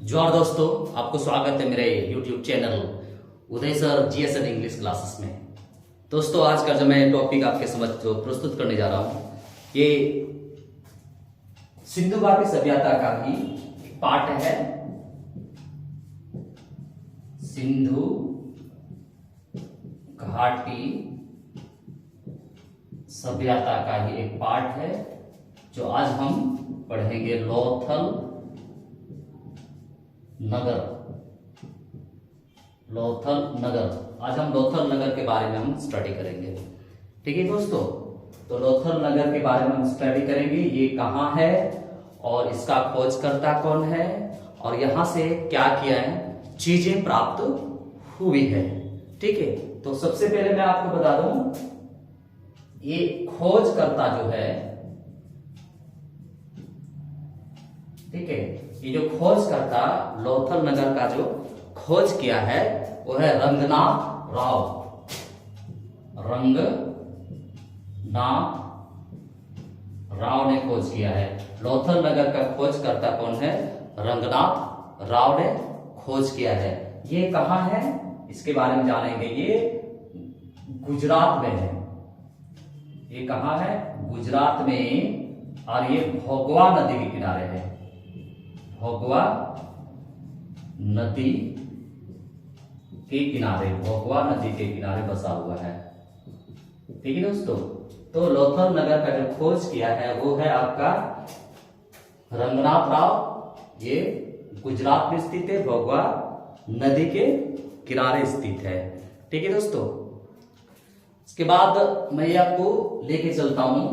जोहार दोस्तों, आपको स्वागत है मेरे YouTube चैनल उदय सर GSN इंग्लिश क्लासेस में। दोस्तों, आज का जो मैं टॉपिक आपके समझ जो प्रस्तुत करने जा रहा हूं, ये सिंधु घाटी सभ्यता का ही एक पार्ट है। सिंधु घाटी सभ्यता का ही एक पार्ट है जो आज हम पढ़ेंगे। लोथल नगर, लोथल नगर। आज हम लोथल नगर के बारे में हम स्टडी करेंगे। ठीक है दोस्तों, तो लोथल नगर के बारे में हम स्टडी करेंगे। ये कहाँ है और इसका खोजकर्ता कौन है और यहां से क्या किया है, चीजें प्राप्त हुई है। ठीक है, तो सबसे पहले मैं आपको बता दूं, ये खोजकर्ता जो है, ठीक है, ये जो खोजकर्ता लोथल नगर का जो खोज किया है वो है रंगनाथ राव। रंगनाथ राव ने खोज किया है। लोथल नगर का खोजकर्ता कौन है? रंगनाथ राव ने खोज किया है। ये कहां है इसके बारे में जानेंगे। ये गुजरात में है। ये कहां है? गुजरात में, और ये भोगवा नदी के किनारे है। भोगवा नदी के किनारे, भोगवा नदी के किनारे बसा हुआ है। ठीक है दोस्तों, तो लोथल नगर का जो खोज किया है वो है आपका रंगनाथ राव। ये गुजरात में स्थित है, भोगवा नदी के किनारे स्थित है। ठीक है दोस्तों, इसके बाद मैं ये आपको लेके चलता हूं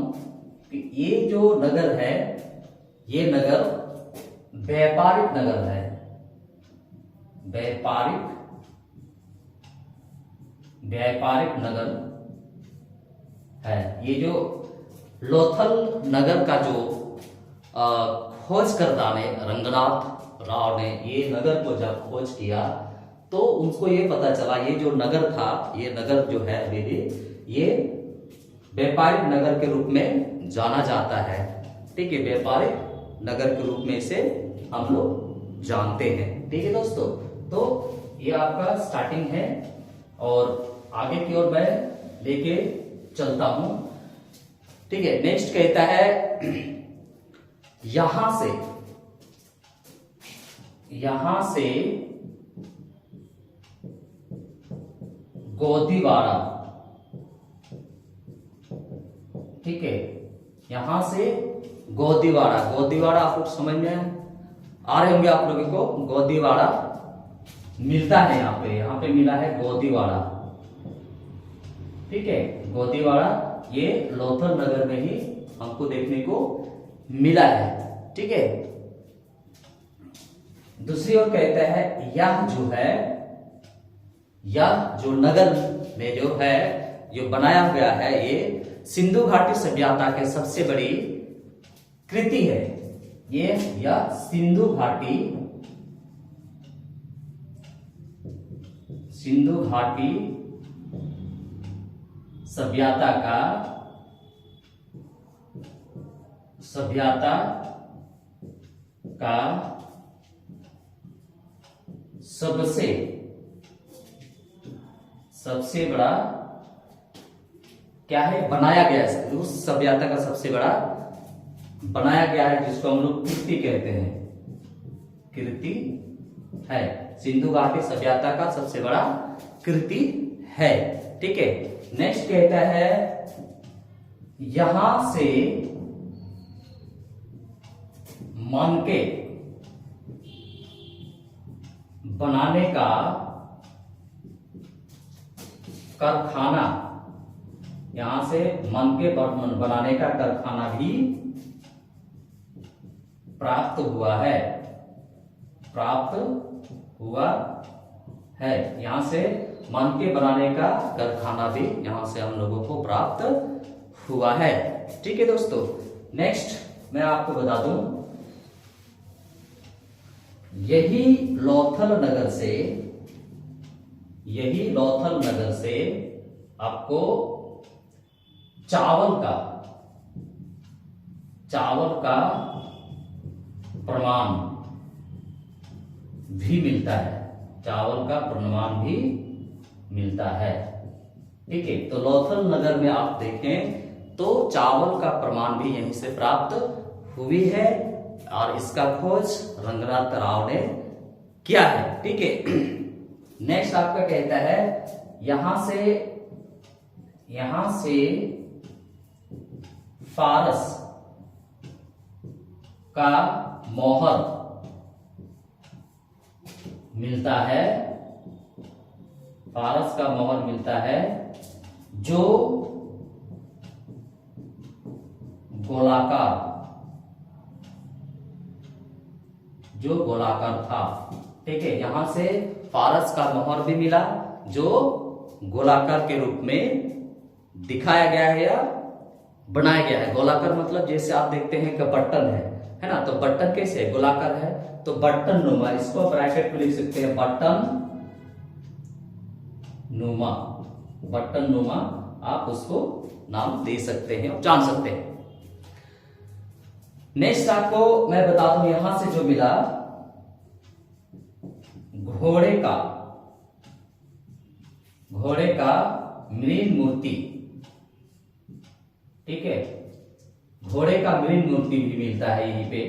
कि ये जो नगर है, ये नगर व्यापारिक नगर है। व्यापारिक नगर है। ये जो लोथल नगर का जो खोजकर्ता ने, रंगनाथ राव ने, ये नगर को जब खोज किया तो उनको ये पता चला, ये जो नगर था, ये नगर जो है अभी भी ये व्यापारिक नगर के रूप में जाना जाता है। ठीक है, व्यापारिक नगर के रूप में इसे हम लोग जानते हैं। ठीक है दोस्तों, तो ये आपका स्टार्टिंग है और आगे की ओर मैं लेके चलता हूं। ठीक है, नेक्स्ट कहता है यहां से गोदीवाड़ा। ठीक है, यहां से गोदीवाड़ा। गोदीवाड़ा आप लोग समझ में आ रहे होंगे आप लोगों को। गोदीवाड़ा मिलता है यहाँ पे मिला है गोदीवाड़ा। ठीक है, गोदीवाड़ा ये लोथल नगर में ही हमको देखने को मिला है। ठीक है, दूसरी ओर कहता है यह जो नगर में जो है, जो बनाया गया है, ये सिंधु घाटी सभ्यता के सबसे बड़ी कृति है। यह सिंधु घाटी सभ्यता का सबसे बड़ा क्या है, बनाया गया है। उस सभ्यता का सबसे बड़ा बनाया गया है, जिसको हम लोग कृति कहते हैं। कृति है, सिंधु घाटी सभ्यता का सबसे बड़ा कृति है। ठीक है, नेक्स्ट कहता है यहां से मनके बनाने का कारखाना, यहां से मनके बनाने का कारखाना भी प्राप्त हुआ है। यहां से मनके बनाने का कारखाना भी यहां से हम लोगों को प्राप्त हुआ है। ठीक है दोस्तों, नेक्स्ट मैं आपको बता दूं, यही लोथल नगर से आपको चावल का प्रमाण भी मिलता है, चावल का प्रमाण भी मिलता है। ठीक है, तो लोथल नगर में आप देखें तो चावल का प्रमाण भी यहीं से प्राप्त हुई है और इसका खोज रंगनाथ राव ने किया है। ठीक है, नेक्स्ट आपका कहता है यहां से फारस का मोहर मिलता है, फारस का मोहर मिलता है जो गोलाकार था। ठीक है, यहां से फारस का मोहर भी मिला जो गोलाकार के रूप में दिखाया गया है या बनाया गया है। गोलाकार मतलब जैसे आप देखते हैं कि बटन है ना, तो बटन कैसे है, गोलाकार है, तो बटन नुमा, इसको ब्रैकेट में लिख सकते हैं बटन नुमा आप उसको नाम दे सकते हैं और जान सकते हैं। नेक्स्ट आपको मैं बता दूं, यहां से जो मिला घोड़े का मृण मूर्ति। ठीक है, घोड़े का मृण मूर्ति भी मिलता है यहीं पे।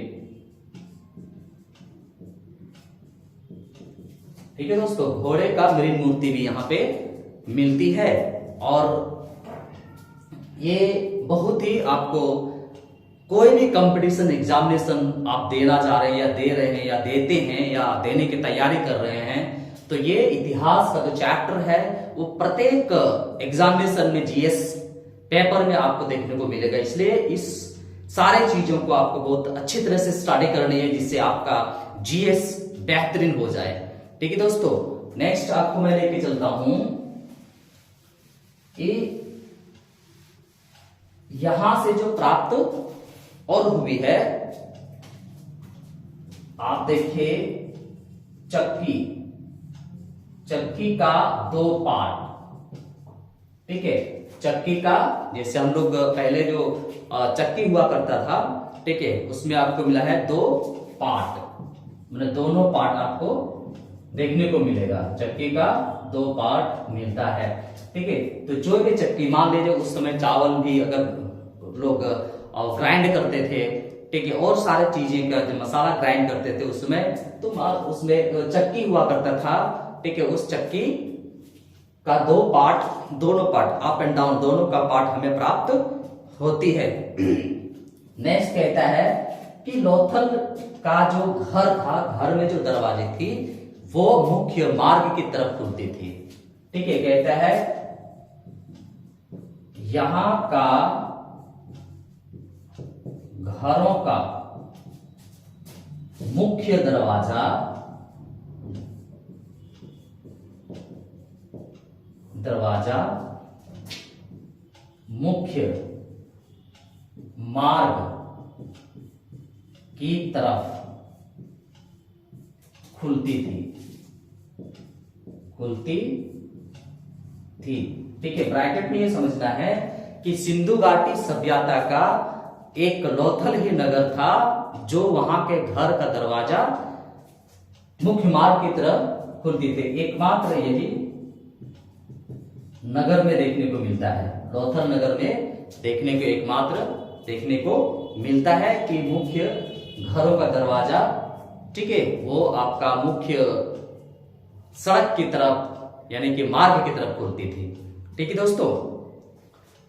ठीक है दोस्तों, घोड़े का मृण मूर्ति भी यहां पे मिलती है और ये बहुत ही आपको कोई भी कंपटीशन एग्जामिनेशन आप देना चाह रहे हैं या दे रहे हैं या देते हैं या देने की तैयारी कर रहे हैं, तो ये इतिहास का जो चैप्टर है वो प्रत्येक एग्जामिनेशन में जीएस पेपर में आपको देखने को मिलेगा। इसलिए इस सारे चीजों को आपको बहुत अच्छी तरह से स्टडी करनी है जिससे आपका जीएस बेहतरीन हो जाए। ठीक है दोस्तों, नेक्स्ट आपको मैं लेके चलता हूं कि यहां से जो प्राप्त और हुई है, आप देखिए चक्की का 2 पार्ट। ठीक है, चक्की का जैसे हम लोग पहले जो चक्की हुआ करता था, ठीक है, उसमें आपको मिला है 2 पार्ट, मतलब दोनों पार्ट आपको देखने को मिलेगा। चक्की का 2 पार्ट मिलता है। ठीक है, तो जो भी चक्की, मान लीजिए उस समय चावल भी अगर लोग ग्राइंड करते थे, ठीक है, और सारे चीजें का जो मसाला ग्राइंड करते थे उसमें, तो उसमें चक्की हुआ करता था। ठीक है, उस चक्की का 2 पार्ट, दोनों पार्ट अप एंड डाउन दोनों का पार्ट हमें प्राप्त होती है। नेक्स्ट कहता है कि लोथल का जो घर था, घर में जो दरवाजे थी वो मुख्य मार्ग की तरफ खुलती थी। ठीक है, कहता है यहां का घरों का मुख्य दरवाजा मुख्य मार्ग की तरफ खुलती थी। ठीक है, ब्रैकेट में ये समझना है कि सिंधु घाटी सभ्यता का एक लोथल ही नगर था जो वहां के घर का दरवाजा मुख्य मार्ग की तरफ खुलती थी। एकमात्र यही नगर में देखने को मिलता है, लोथल नगर में एकमात्र देखने को मिलता है कि मुख्य घरों का दरवाजा, ठीक है, वो आपका मुख्य सड़क की तरफ यानी कि मार्ग की तरफ खुलती थी। ठीक है दोस्तों,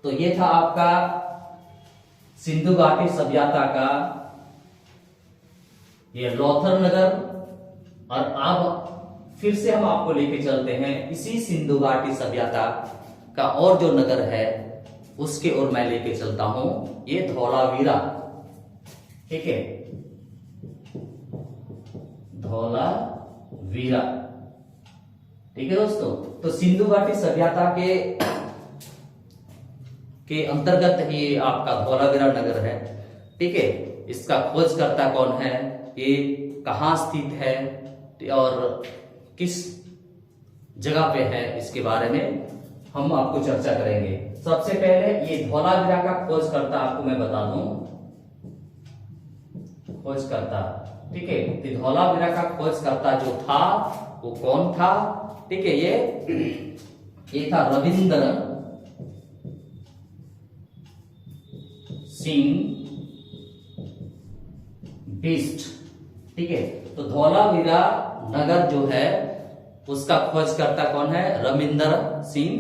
तो ये था आपका सिंधु घाटी सभ्यता का ये लोथल नगर। और अब फिर से हम आपको लेके चलते हैं इसी सिंधु घाटी सभ्यता का और जो नगर है उसके ओर मैं लेके चलता हूं, ये धौलावीरा। ठीक है, धौलावीरा। ठीक है दोस्तों, तो सिंधु घाटी सभ्यता के अंतर्गत ही आपका धौलावीरा नगर है। ठीक है, इसका खोजकर्ता कौन है, ये कहां स्थित है और किस जगह पे है, इसके बारे में हम आपको चर्चा करेंगे। सबसे पहले ये धौलावीरा का खोजकर्ता आपको मैं बता दूं। खोजकर्ता ठीक है। तो धौलावीरा का खोजकर्ता जो था वो कौन था? ठीक है, ये था रविंद्र सिंह बिष्ट। ठीक है, तो धौलावीरा नगर जो है उसका खोजकर्ता कौन है? रविंद्र सिंह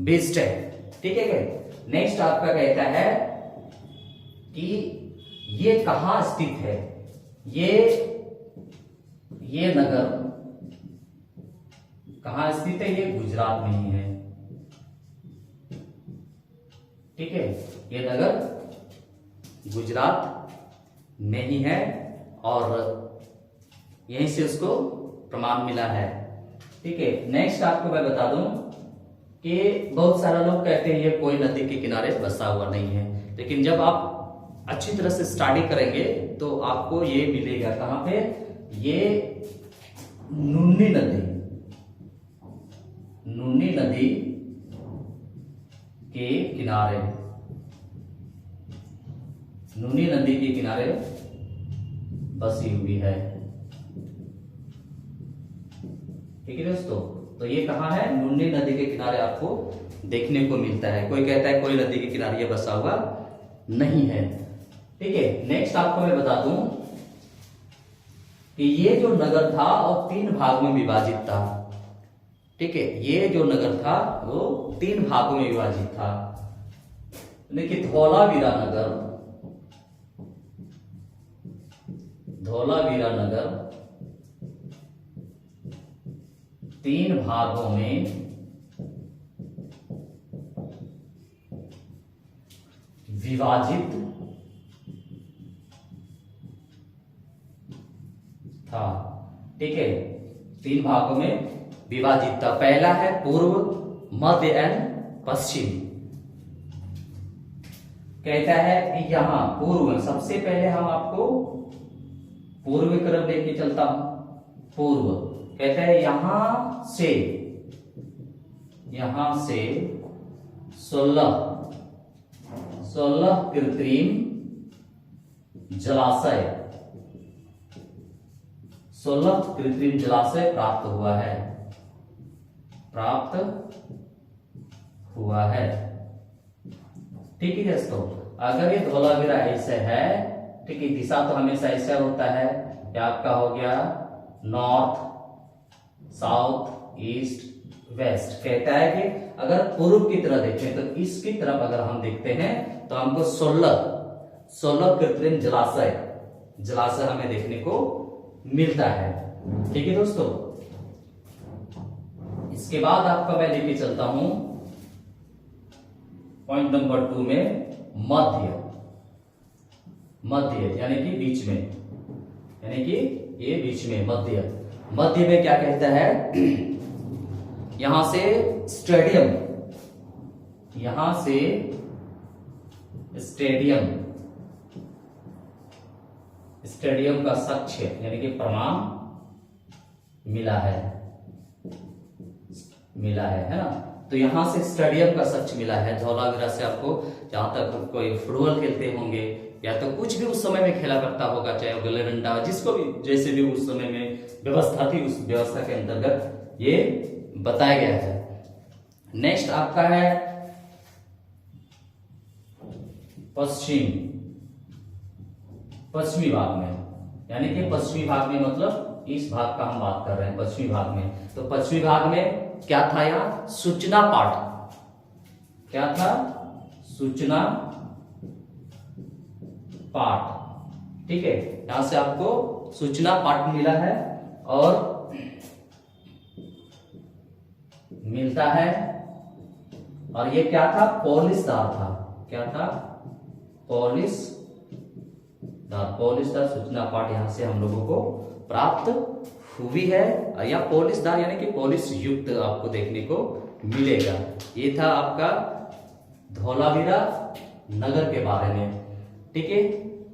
बिष्ट है। ठीक है। नेक्स्ट आपका कहता है कि ये कहां स्थित है? ये नगर कहां स्थित है? ये गुजरात में ही है। ठीक है, ये नगर गुजरात में ही है और यहीं से उसको प्रमाण मिला है। ठीक है, नेक्स्ट आपको मैं बता दूं कि बहुत सारा लोग कहते हैं ये कोई नदी के किनारे बसा हुआ नहीं है, लेकिन जब आप अच्छी तरह से स्टडी करेंगे तो आपको ये मिलेगा। कहां पे? ये नूनी नदी के किनारे, नूनी नदी के किनारे बसी हुई है। ठीक है दोस्तों, तो ये कहां है? नूनी नदी के किनारे आपको देखने को मिलता है। कोई कहता है कोई नदी के किनारे ये बसा हुआ नहीं है। ठीक है, नेक्स्ट आपको मैं बता दूं कि ये जो नगर था और 3 भाग में विभाजित था। ठीक है, ये जो नगर था वो 3 भागों में विभाजित था। देखिए, धौलावीरा नगर 3 भागों में विभाजित था। ठीक है, 3 भागों में विभाजित था। पहला है पूर्व, मध्य एंड पश्चिम। कहता है कि यहां पूर्व, सबसे पहले हम आपको पूर्व की तरफ लेके चलता हूं। पूर्व कहता है यहां से 16 कृत्रिम जलाशय, 16 कृत्रिम जलाशय प्राप्त हुआ है। ठीक है दोस्तों, अगर ये धौलावीरा ऐसे है, ठीक है, दिशा तो हमेशा ऐसा होता है कि आपका हो गया नॉर्थ, साउथ, ईस्ट, वेस्ट। कहता है कि अगर पूर्व की तरह देखें तो इसकी तरफ अगर हम देखते हैं तो हमको 16 कृत्रिम जलाशय हमें देखने को मिलता है। ठीक है दोस्तों, इसके बाद आपका मैं लेके चलता हूं पॉइंट नंबर 2 में मध्य यानी कि बीच में, यानी कि ये बीच में मध्य में क्या कहता है? यहां से स्टेडियम का साक्ष्य यानी कि प्रमाण मिला है ना। तो यहां से स्टेडियम का साक्ष्य मिला है धौलावीरा से। आपको जहां तक कोई फुटबॉल खेलते होंगे या तो कुछ भी उस समय में खेला करता होगा, चाहे गिल्ली डंडा, जिसको भी जैसे भी उस समय में व्यवस्था थी, उस व्यवस्था के अंतर्गत ये बताया गया है। नेक्स्ट आपका है पश्चिमी भाग में, यानी कि पश्चिमी भाग में मतलब इस भाग का हम बात कर रहे हैं, पश्चिमी भाग में। तो पश्चिमी भाग में क्या था? यहां सूचना पाठ। क्या था? सूचना पाठ। ठीक है, यहां से आपको सूचना पाठ मिला है और मिलता है। और ये क्या था? पॉलिशदार था। क्या था? पॉलिशदार सूचना पाठ यहां से हम लोगों को प्राप्त हुई है, या पॉलिशदार यानी कि पॉलिश युक्त आपको देखने को मिलेगा। ये था आपका धौलावीरा नगर के बारे में। ठीक है,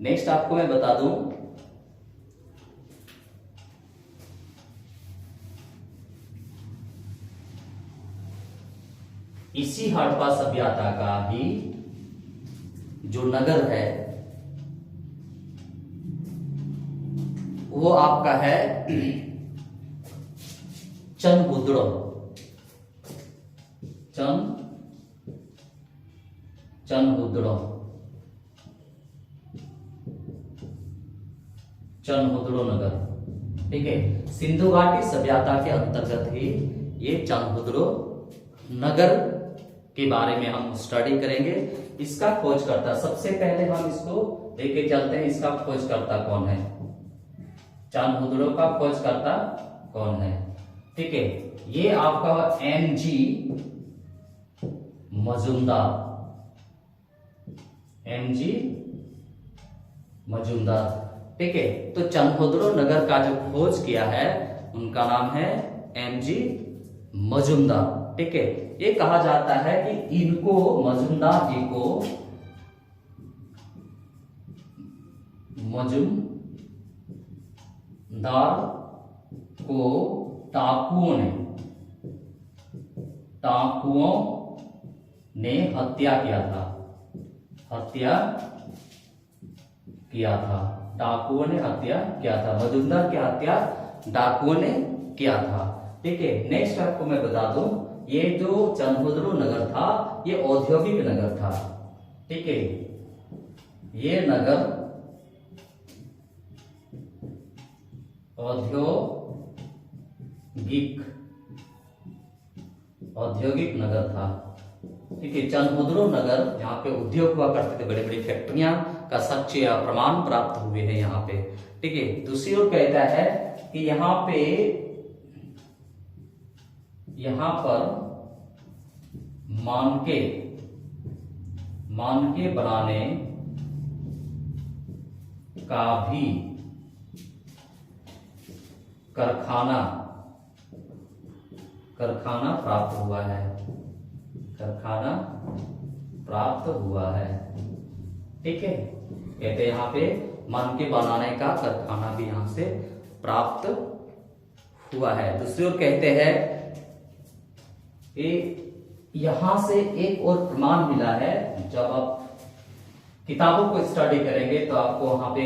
नेक्स्ट आपको मैं बता दूं इसी हड़प्पा सभ्यता का ही जो नगर है वो आपका है चनहुद्रो। चनहुद्रो नगर। ठीक है, सिंधु घाटी सभ्यता के अंतर्गत ही ये चनहुद्रो नगर के बारे में हम स्टडी करेंगे। इसका खोजकर्ता, सबसे पहले हम इसको लेके चलते हैं, इसका खोजकर्ता कौन है, चनहुद्रो का खोजकर्ता कौन है। ठीक है, ये आपका एमजी मजुमदार, एमजी मजुमदार। ठीक है, तो चनहुद्रो नगर का जो खोज किया है उनका नाम है एमजी मजुमदार। ठीक है, ये कहा जाता है कि इनको, मजुमदार जी को, मजुमदार को टापुओं ने हत्या किया था, डाकुओं ने हत्या किया था, मजुमदार की हत्या डाकुओं ने किया था। ठीक है, नेक्स्ट आपको मैं बता दूं, ये जो चनहुद्रो नगर था ये औद्योगिक नगर था। ठीक है, ये नगर औद्योगिक नगर था। ठीक है, चनहुद्रो नगर, यहाँ पे उद्योग हुआ करते थे, बड़ी बड़ी फैक्ट्रियां का सच्चे या प्रमाण प्राप्त हुए हैं यहाँ पे। ठीक है, दूसरी ओर कहता है कि यहाँ पर मानके बनाने का भी कारखाना प्राप्त हुआ है। ठीक है, कहते यहाँ पे मानके बनाने का कारखाना भी यहां से प्राप्त हुआ है। दूसरी ओर कहते हैं यहां से एक और प्रमाण मिला है। जब आप किताबों को स्टडी करेंगे तो आपको वहां पे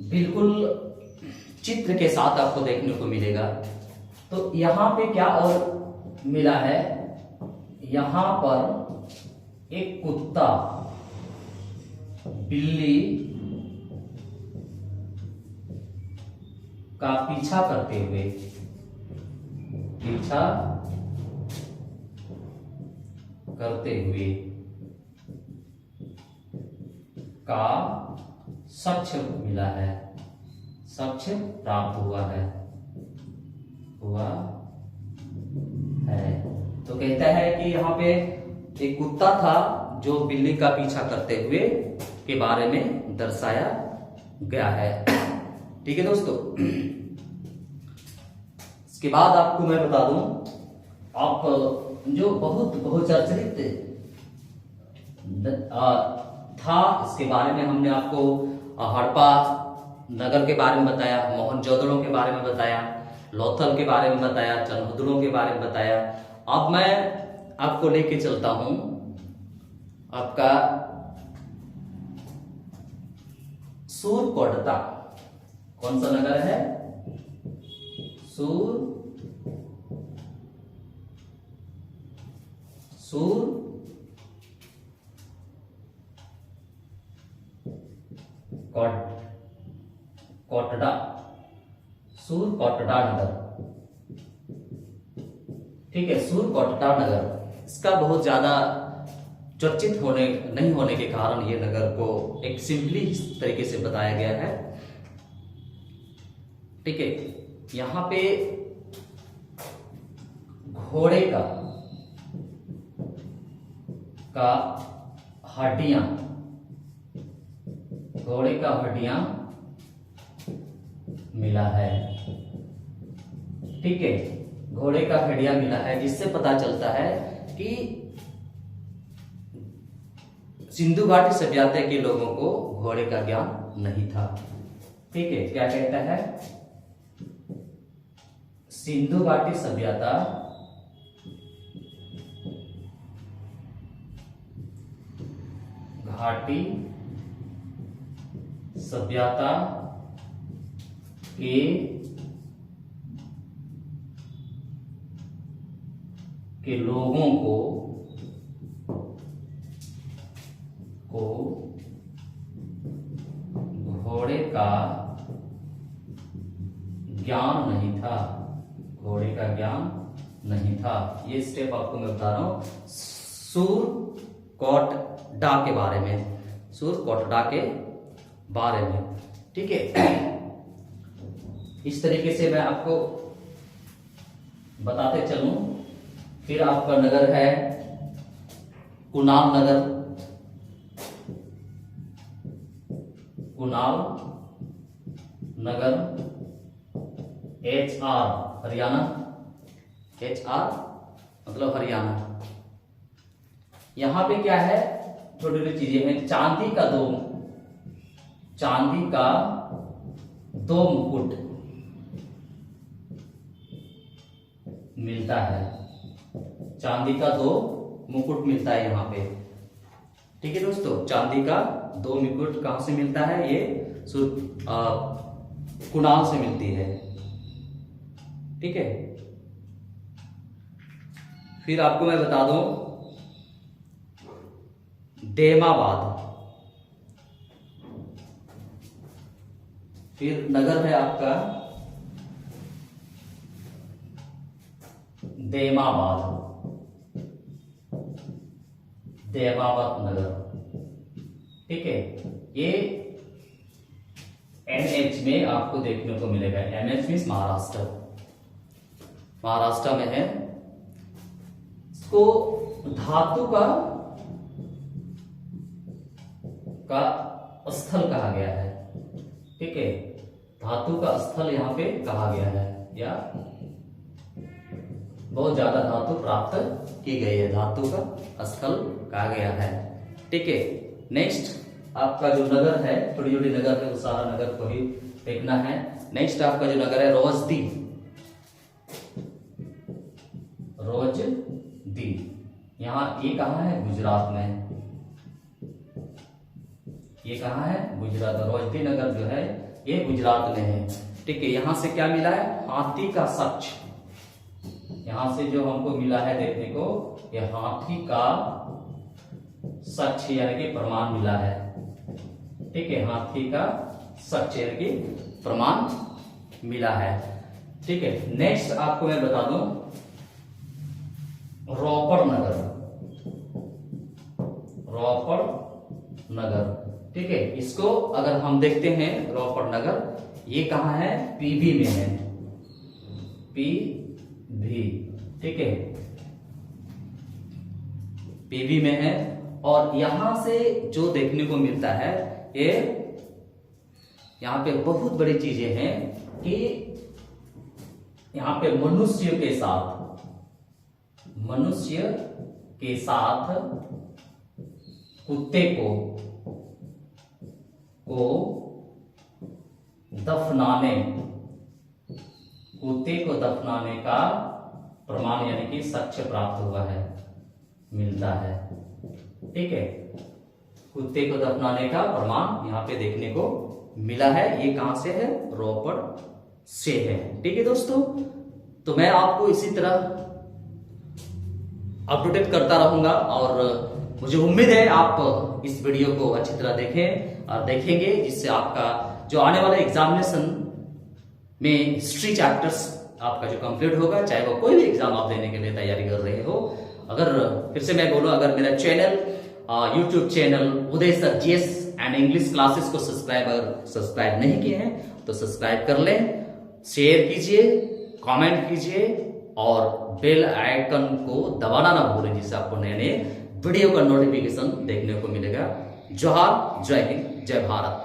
बिल्कुल चित्र के साथ आपको देखने को मिलेगा। तो यहां पे क्या और मिला है, यहां पर एक कुत्ता बिल्ली का पीछा करते हुए का साक्ष्य मिला है, साक्ष्य प्राप्त हुआ है। तो कहता है कि यहाँ पे एक कुत्ता था जो बिल्ली का पीछा करते हुए के बारे में दर्शाया गया है। ठीक है दोस्तों, इसके बाद आपको मैं बता दूं, आप जो बहुत बहुचर्चित था, इसके बारे में हमने आपको हड़प्पा नगर के बारे में बताया, मोहनजोदड़ो के बारे में बताया, लोथल के बारे में बताया, चनहुद्रो के बारे में बताया। अब मैं आपको लेके चलता हूं आपका सूरकोटता। कौन सा नगर है? सूरकोटड़ा नगर। ठीक है, सूरकोटड़ा नगर, इसका बहुत ज्यादा चर्चित नहीं होने के कारण ये नगर को एक सिंपली इस तरीके से बताया गया है। ठीक है, यहां पे घोड़े का हड्डियां मिला है। ठीक है, घोड़े का हड्डियां मिला है, जिससे पता चलता है कि सिंधु घाटी सभ्यता के लोगों को घोड़े का ज्ञान नहीं था। ठीक है, क्या कहता है? सिंधु घाटी सभ्यता सभ्यता के लोगों को घोड़े का ज्ञान नहीं था, घोड़े का ज्ञान नहीं था। ये स्टेप आपको मैं बता रहा हूं सूरकोटडा के बारे में, सूरकोटडा के बारे में, ठीक है। इस तरीके से मैं आपको बताते चलूं। फिर आपका नगर है कुणाल नगर, कुणाल नगर HR हरियाणा, HR मतलब हरियाणा। यहां पे क्या है, छोटी छोटी चीजें हैं। चांदी का दो मुकुट मिलता है, चांदी का 2 मुकुट मिलता है यहाँ पे, ठीक है दोस्तों। चांदी का 2 मुकुट कहां से मिलता है, ये कुणाल से मिलती है, ठीक है। फिर आपको मैं बता दूं देमाबाद, फिर नगर है आपका देमाबाद, देमाबाद नगर, ठीक है। ये NH में आपको देखने को मिलेगा। NH मीन्स महाराष्ट्र, महाराष्ट्र में है। इसको धातु का स्थल कहा गया है, ठीक है। धातु का स्थल यहां पे कहा गया है, या बहुत ज्यादा धातु प्राप्त की गई है, धातु का स्थल कहा गया है, ठीक है। नेक्स्ट आपका जो नगर है, छोटी छोटी नगर है, वो सारा नगर को ही देखना है। नेक्स्ट आपका जो नगर है रोजदी, रोजदी, यहाँ ये कहाँ है, गुजरात में। ये कहाँ है, गुजरात। रोजदी नगर जो है ये गुजरात में है, ठीक है। यहां से क्या मिला है, हाथी का सच, यहां से जो हमको मिला है देखने को, ये हाथी का सच यानी कि प्रमाण मिला है, ठीक है। हाथी का सच यानी कि प्रमाण मिला है, ठीक है। नेक्स्ट आपको मैं बता दूं रोपड़ नगर, रोपड़ नगर, ठीक है। इसको अगर हम देखते हैं रोपड़ नगर, ये कहां है, PB में है, PB, ठीक है, PB में है। और यहां से जो देखने को मिलता है, ये यहां पे बहुत बड़ी चीजें हैं कि यहां पे मनुष्य के साथ कुत्ते को दफनाने का प्रमाण यानी कि साक्ष्य प्राप्त हुआ है, मिलता है, ठीक है। कुत्ते को दफनाने का प्रमाण यहां पे देखने को मिला है। ये कहां से है, रोपड़ से है, ठीक है दोस्तों। तो मैं आपको इसी तरह अपडेट करता रहूंगा और मुझे उम्मीद है आप इस वीडियो को अच्छी तरह देखें और देखेंगे, जिससे आपका जो आने वाले एग्जामिनेशन में हिस्ट्री चैप्टर्स आपका जो कंप्लीट होगा, चाहे वो कोई भी एग्जाम आप देने के लिए तैयारी कर रहे हो। अगर फिर से मैं बोलूं, अगर मेरा channel YouTube channel Uday sir GS and English classes को सब्सक्राइब नहीं किए हैं तो सब्सक्राइब कर लें, शेयर कीजिए, कमेंट कीजिए और बेल आइकन को दबाना ना भूलें, जिससे आपको नए नए वीडियो का नोटिफिकेशन देखने को मिलेगा। जोहार, जय हिंद, जय भारत।